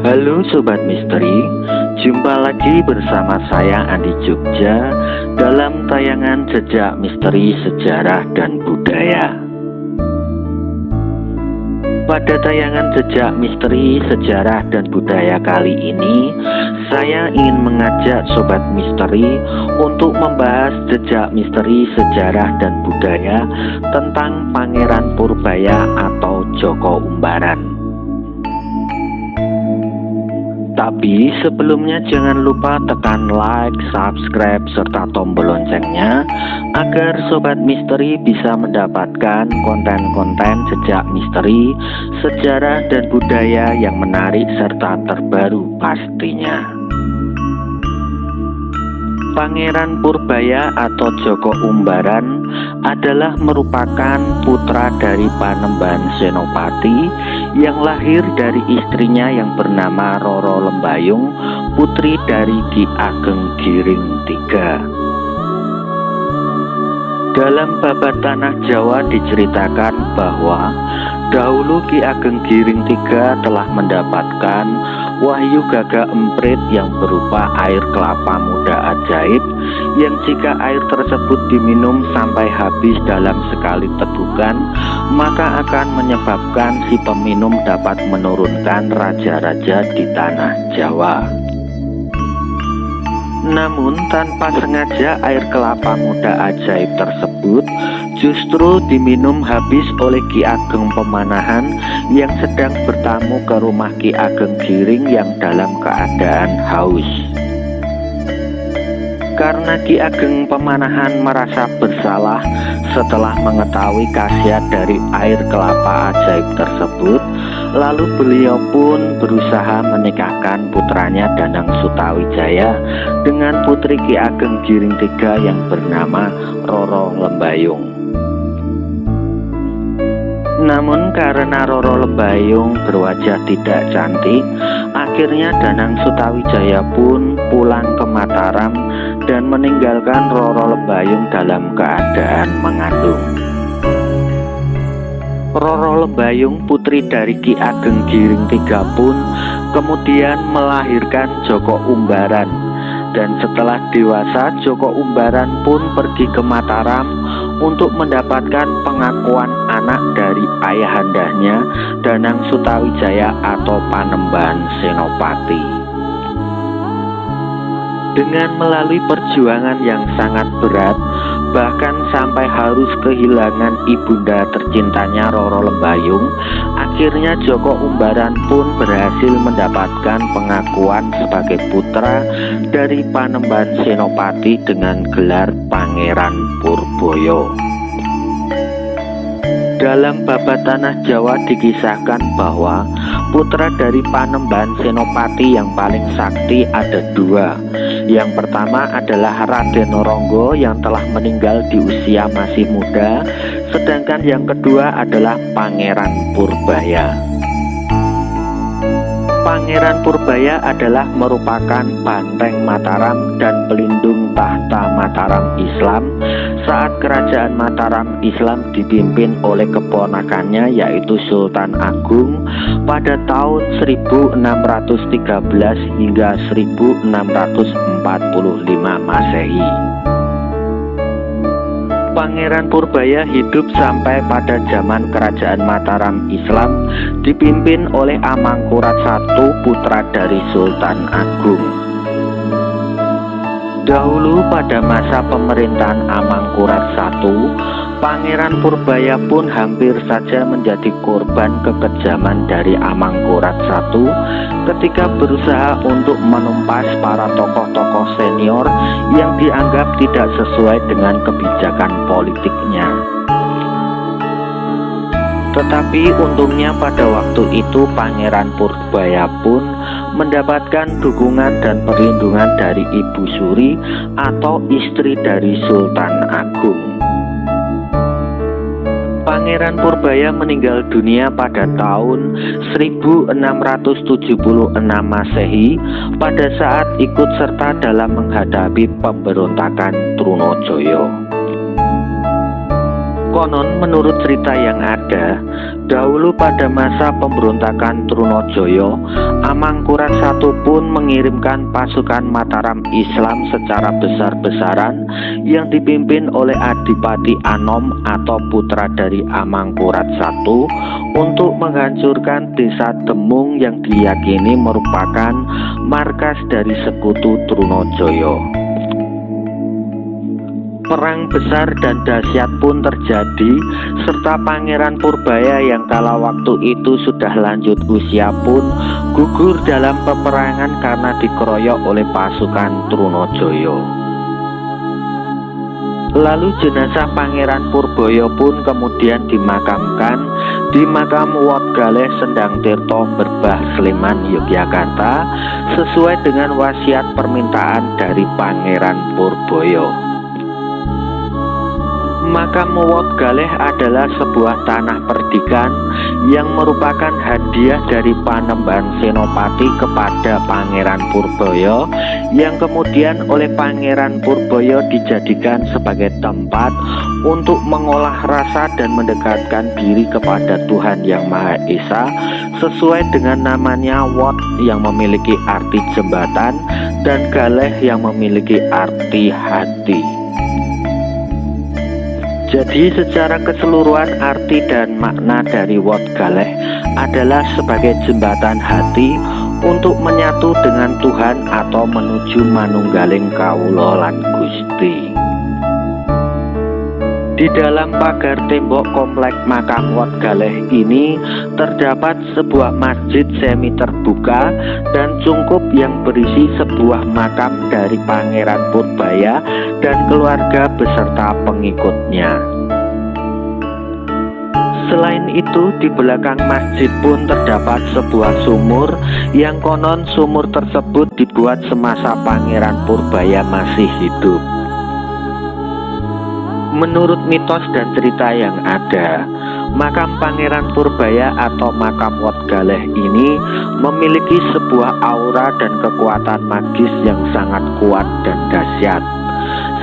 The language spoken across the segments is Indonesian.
Halo Sobat Misteri, jumpa lagi bersama saya Andi Jogja dalam tayangan Jejak Misteri Sejarah dan Budaya. Pada tayangan Jejak Misteri Sejarah dan Budaya kali ini, saya ingin mengajak Sobat Misteri untuk membahas jejak misteri sejarah dan budaya tentang Pangeran Purbaya atau Joko Umbaran. Tapi sebelumnya jangan lupa tekan like, subscribe, serta tombol loncengnya agar Sobat Misteri bisa mendapatkan konten-konten jejak misteri, sejarah dan budaya yang menarik serta terbaru pastinya. Pangeran Purbaya atau Joko Umbaran adalah merupakan putra dari Panembahan Senopati yang lahir dari istrinya yang bernama Roro Lembayung, putri dari Ki Ageng Giring III. Dalam Babat Tanah Jawa diceritakan bahwa dahulu Ki Ageng Giring III telah mendapatkan wahyu gagak emprit yang berupa air kelapa muda ajaib, yang jika air tersebut diminum sampai habis dalam sekali tegukan, maka akan menyebabkan si peminum dapat menurunkan raja-raja di tanah Jawa. Namun tanpa sengaja air kelapa muda ajaib tersebut justru diminum habis oleh Ki Ageng Pemanahan yang sedang bertamu ke rumah Ki Ageng Giring yang dalam keadaan haus. Karena Ki Ageng Pemanahan merasa bersalah setelah mengetahui khasiat dari air kelapa ajaib tersebut, lalu beliau pun berusaha menikahkan putranya Danang Sutawijaya dengan putri Ki Ageng Giring III yang bernama Roro Lembayung. Namun karena Roro Lembayung berwajah tidak cantik, akhirnya Danang Sutawijaya pun pulang ke Mataram dan meninggalkan Roro Lembayung dalam keadaan mengandung. Roro Lembayung, putri dari Ki Ageng Giring III pun kemudian melahirkan Joko Umbaran, dan setelah dewasa Joko Umbaran pun pergi ke Mataram untuk mendapatkan pengakuan anak dari ayahandanya Danang Sutawijaya atau Panembahan Senopati. Dengan melalui perjuangan yang sangat berat, bahkan sampai harus kehilangan ibunda tercintanya Roro Lembayung, akhirnya Joko Umbaran pun berhasil mendapatkan pengakuan sebagai putra dari Panembahan Senopati dengan gelar Pangeran Purbaya. Dalam Babat Tanah Jawa dikisahkan bahwa putra dari Panembahan Senopati yang paling sakti ada dua. Yang pertama adalah Raden Ronggo yang telah meninggal di usia masih muda, sedangkan yang kedua adalah Pangeran Purbaya. Pangeran Purbaya adalah merupakan banteng Mataram dan pelindung tahta Mataram Islam saat kerajaan Mataram Islam dipimpin oleh keponakannya yaitu Sultan Agung pada tahun 1613 hingga 1645 Masehi. Pangeran Purbaya hidup sampai pada zaman kerajaan Mataram Islam dipimpin oleh Amangkurat I, putra dari Sultan Agung. Dahulu pada masa pemerintahan Amangkurat I, Pangeran Purbaya pun hampir saja menjadi korban kekejaman dari Amangkurat I ketika berusaha untuk menumpas para tokoh-tokoh senior yang dianggap tidak sesuai dengan kebijakan politiknya. Tetapi untungnya pada waktu itu Pangeran Purbaya pun mendapatkan dukungan dan perlindungan dari Ibu Suri atau istri dari Sultan Agung. Pangeran Purbaya meninggal dunia pada tahun 1676 Masehi pada saat ikut serta dalam menghadapi pemberontakan Trunajaya. Konon menurut cerita yang ada, dahulu pada masa pemberontakan Trunajaya, Amangkurat I pun mengirimkan pasukan Mataram Islam secara besar-besaran yang dipimpin oleh Adipati Anom atau putra dari Amangkurat I untuk menghancurkan desa Demung yang diyakini merupakan markas dari sekutu Trunajaya. Perang besar dan dahsyat pun terjadi, serta Pangeran Purbaya yang kala waktu itu sudah lanjut usia pun gugur dalam peperangan karena dikeroyok oleh pasukan Trunajaya. Lalu jenazah Pangeran Purbaya pun kemudian dimakamkan di makam Wat Galeh Sendang Tirto Berbah Sleman Yogyakarta sesuai dengan wasiat permintaan dari Pangeran Purbaya. Makam Wat Galeh adalah sebuah tanah perdikan yang merupakan hadiah dari Panembahan Senopati kepada Pangeran Purbaya yang kemudian oleh Pangeran Purbaya dijadikan sebagai tempat untuk mengolah rasa dan mendekatkan diri kepada Tuhan Yang Maha Esa sesuai dengan namanya Wat yang memiliki arti jembatan dan Galeh yang memiliki arti hati. Jadi secara keseluruhan arti dan makna dari Wat Galeh adalah sebagai jembatan hati untuk menyatu dengan Tuhan atau menuju manunggaling kawula lan Gusti. Di dalam pagar tembok komplek makam Wat Galeh ini terdapat sebuah masjid semi terbuka dan cungkup yang berisi sebuah makam dari Pangeran Purbaya dan keluarga beserta pengikutnya. Selain itu, di belakang masjid pun terdapat sebuah sumur yang konon sumur tersebut dibuat semasa Pangeran Purbaya masih hidup. Menurut mitos dan cerita yang ada, makam Pangeran Purbaya atau makam Wat Galeh ini memiliki sebuah aura dan kekuatan magis yang sangat kuat dan dahsyat,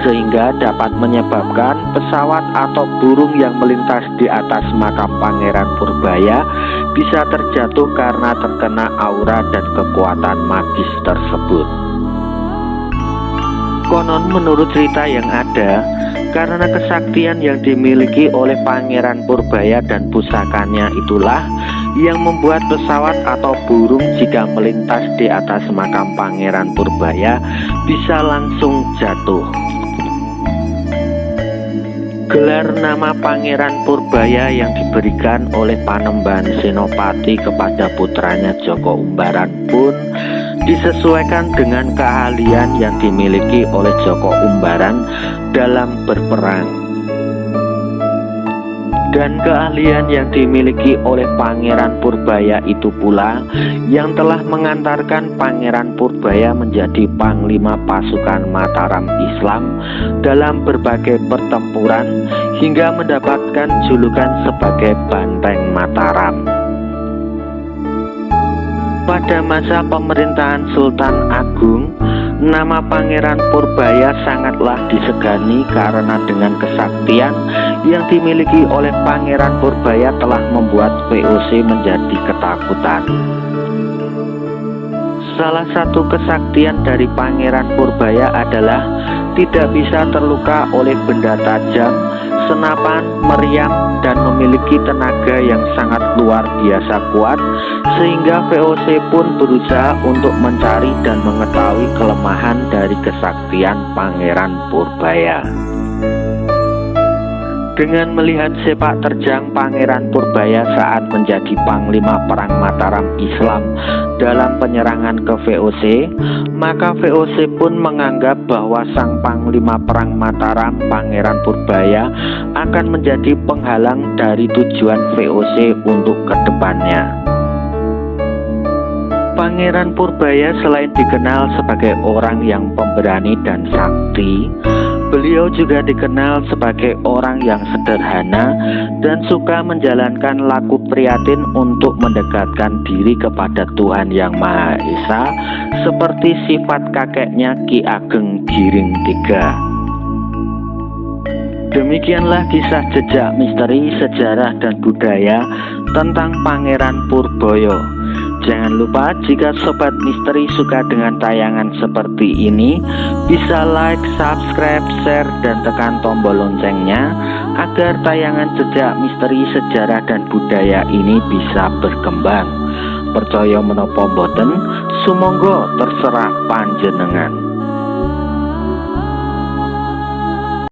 sehingga dapat menyebabkan pesawat atau burung yang melintas di atas makam Pangeran Purbaya bisa terjatuh karena terkena aura dan kekuatan magis tersebut. Konon menurut cerita yang ada, karena kesaktian yang dimiliki oleh Pangeran Purbaya dan pusakanya itulah yang membuat pesawat atau burung jika melintas di atas makam Pangeran Purbaya bisa langsung jatuh. Gelar nama Pangeran Purbaya yang diberikan oleh Panembahan Senopati kepada putranya Joko Umbaran pun disesuaikan dengan keahlian yang dimiliki oleh Joko Umbaran dalam berperang. Dan keahlian yang dimiliki oleh Pangeran Purbaya itu pula yang telah mengantarkan Pangeran Purbaya menjadi panglima pasukan Mataram Islam dalam berbagai pertempuran hingga mendapatkan julukan sebagai Banteng Mataram. Pada masa pemerintahan Sultan Agung, nama Pangeran Purbaya sangatlah disegani karena dengan kesaktian yang dimiliki oleh Pangeran Purbaya telah membuat VOC menjadi ketakutan. Salah satu kesaktian dari Pangeran Purbaya adalah tidak bisa terluka oleh benda tajam, senapan, meriam, dan memiliki tenaga yang sangat luar biasa kuat, sehingga VOC pun berusaha untuk mencari dan mengetahui kelemahan dari kesaktian Pangeran Purbaya. Dengan melihat sepak terjang Pangeran Purbaya saat menjadi panglima perang Mataram Islam dalam penyerangan ke VOC, maka VOC pun menganggap bahwa sang panglima perang Mataram Pangeran Purbaya akan menjadi penghalang dari tujuan VOC untuk kedepannya. Pangeran Purbaya selain dikenal sebagai orang yang pemberani dan sakti, Beliau juga dikenal sebagai orang yang sederhana dan suka menjalankan laku prihatin untuk mendekatkan diri kepada Tuhan Yang Maha Esa, seperti sifat kakeknya Ki Ageng Giring III. Demikianlah kisah jejak misteri sejarah dan budaya tentang Pangeran Poerboyo. Jangan lupa, jika Sobat Misteri suka dengan tayangan seperti ini, bisa like, subscribe, share, dan tekan tombol loncengnya agar tayangan jejak misteri sejarah dan budaya ini bisa berkembang. Percaya menapa boten, sumangga terserah panjenengan.